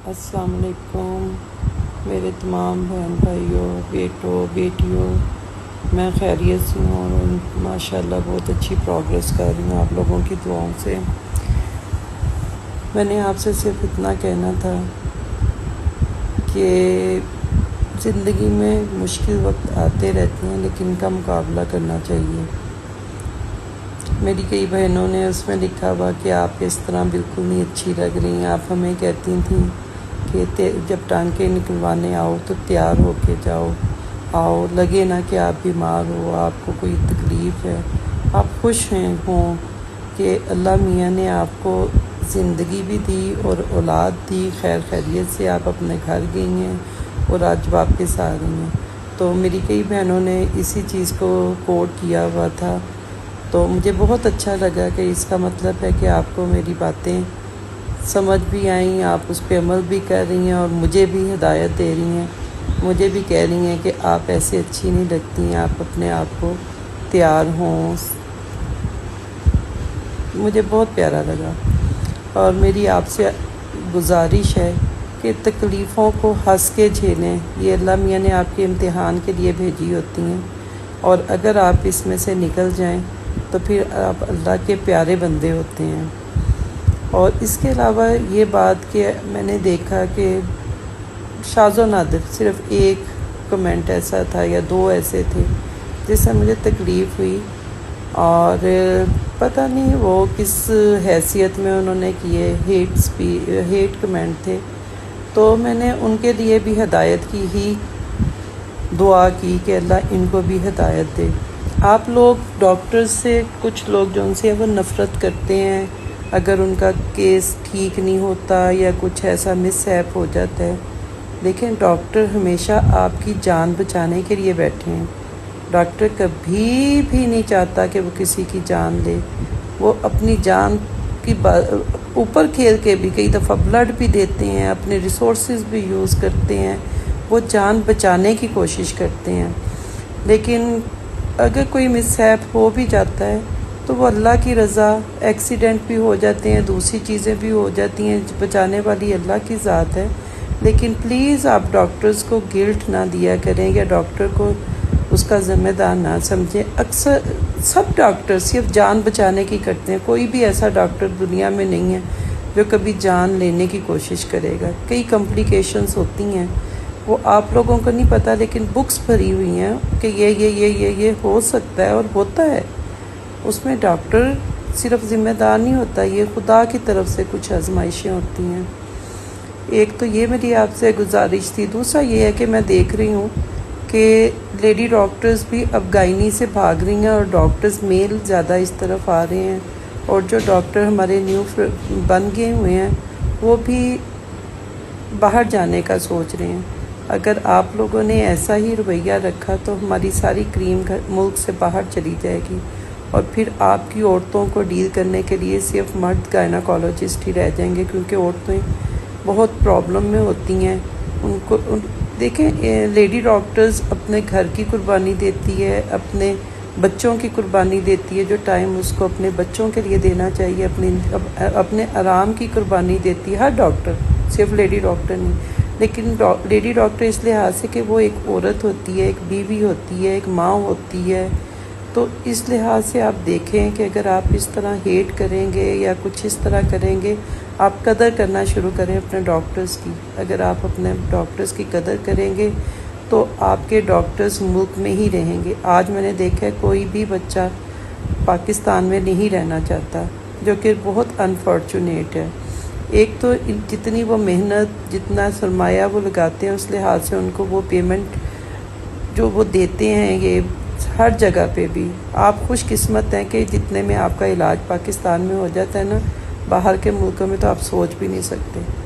अस्सलाम वालेकुम मेरे तमाम बहन भाइयों, बेटों, बेटियों। मैं खैरियत से हूँ और माशाल्लाह बहुत अच्छी प्रोग्रेस कर रही हूँ आप लोगों की दुआओं से। मैंने आपसे सिर्फ इतना कहना था कि ज़िंदगी में मुश्किल वक्त आते रहते हैं, लेकिन इनका मुकाबला करना चाहिए। मेरी कई बहनों ने उसमें लिखा हुआ कि आप इस तरह बिल्कुल नहीं अच्छी लग रही हैं। आप हमें कहती थी कि जब टांके निकलवाने आओ तो तैयार होके जाओ, आओ, लगे ना कि आप बीमार हो, आपको कोई तकलीफ़ है। आप खुश हैं हों कि अल्लाह मियाँ ने आपको ज़िंदगी भी दी और औलाद दी, खैर खैरियत से आप अपने घर गई हैं और आज वापस आ रही हैं। तो मेरी कई बहनों ने इसी चीज़ को कोट किया हुआ था, तो मुझे बहुत अच्छा लगा कि इसका मतलब है कि आपको मेरी बातें समझ भी आई, आप उस पर अमल भी कर रही हैं और मुझे भी हिदायत दे रही हैं, मुझे भी कह रही हैं कि आप ऐसे अच्छी नहीं लगती हैं, आप अपने आप को तैयार हों। मुझे बहुत प्यारा लगा और मेरी आपसे गुजारिश है कि तकलीफ़ों को हंस के झेलें। ये अल्लाह मियाँ ने आपके इम्तिहान के लिए भेजी होती हैं और अगर आप इसमें से निकल जाएं तो फिर आप अल्लाह के प्यारे बंदे होते हैं। और इसके अलावा ये बात कि मैंने देखा कि शाज़ो नादिर सिर्फ़ एक कमेंट ऐसा था या दो ऐसे थे जिससे मुझे तकलीफ़ हुई, और पता नहीं वो किस हैसियत में उन्होंने किए, हेट कमेंट थे। तो मैंने उनके लिए भी हिदायत की ही दुआ की कि अल्लाह इनको भी हिदायत दे। आप लोग डॉक्टर से, कुछ लोग जो उनसे वो नफ़रत करते हैं अगर उनका केस ठीक नहीं होता या कुछ ऐसा मिसहैप हो जाता है, लेकिन डॉक्टर हमेशा आपकी जान बचाने के लिए बैठे हैं। डॉक्टर कभी भी नहीं चाहता कि वो किसी की जान ले। वो अपनी जान की ऊपर खेल के भी कई दफ़ा ब्लड भी देते हैं, अपने रिसोर्सेज भी यूज़ करते हैं, वो जान बचाने की कोशिश करते हैं। लेकिन अगर कोई मिसहैप हो भी जाता है तो वो अल्लाह की रज़ा, एक्सीडेंट भी हो जाते हैं, दूसरी चीज़ें भी हो जाती हैं, बचाने वाली अल्लाह की ज़ात है। लेकिन प्लीज़ आप डॉक्टर्स को गिल्ट ना दिया करें या डॉक्टर को उसका ज़िम्मेदार ना समझें। अक्सर सब डॉक्टर सिर्फ जान बचाने की करते हैं, कोई भी ऐसा डॉक्टर दुनिया में नहीं है जो कभी जान लेने की कोशिश करेगा। कई कॉम्प्लिकेशंस होती हैं, वो आप लोगों को नहीं पता, लेकिन बुक्स भरी हुई हैं कि ये हो सकता है और होता है। उसमें डॉक्टर सिर्फ ज़िम्मेदार नहीं होता, ये खुदा की तरफ से कुछ आजमाइशें होती हैं। एक तो ये मेरी आपसे गुजारिश थी। दूसरा ये है कि मैं देख रही हूँ कि लेडी डॉक्टर्स भी अब गायनी से भाग रही हैं और डॉक्टर्स मेल ज़्यादा इस तरफ आ रहे हैं, और जो डॉक्टर हमारे न्यू बन गए हुए हैं वो भी बाहर जाने का सोच रहे हैं। अगर आप लोगों ने ऐसा ही रवैया रखा तो हमारी सारी क्रीम मुल्क से बाहर चली जाएगी और फिर आपकी औरतों को डील करने के लिए सिर्फ मर्द गायनाकोलॉजिस्ट ही रह जाएंगे, क्योंकि औरतें बहुत प्रॉब्लम में होती हैं। देखें, लेडी डॉक्टर्स अपने घर की कुर्बानी देती है, अपने बच्चों की कुर्बानी देती है, जो टाइम उसको अपने बच्चों के लिए देना चाहिए, अपने आराम की कुर्बानी देती है हर डॉक्टर, सिर्फ लेडी डॉक्टर नहीं। लेकिन लेडी डॉक्टर इस लिहाज से कि वो एक औरत होती है, एक बीवी होती है, एक माँ होती है। तो इस लिहाज से आप देखें कि अगर आप इस तरह हेट करेंगे या कुछ इस तरह करेंगे, आप कदर करना शुरू करें अपने डॉक्टर्स की। अगर आप अपने डॉक्टर्स की कदर करेंगे तो आपके डॉक्टर्स मुल्क में ही रहेंगे। आज मैंने देखा है कोई भी बच्चा पाकिस्तान में नहीं रहना चाहता, जो कि बहुत अनफॉर्चुनेट है। एक तो जितनी वो मेहनत, जितना सरमाया वो लगाते हैं, उस लिहाज से उनको वो पेमेंट जो वो देते हैं, ये हर जगह पे भी आप खुश किस्मत हैं कि जितने में आपका इलाज पाकिस्तान में हो जाता है ना, बाहर के मुल्कों में तो आप सोच भी नहीं सकते।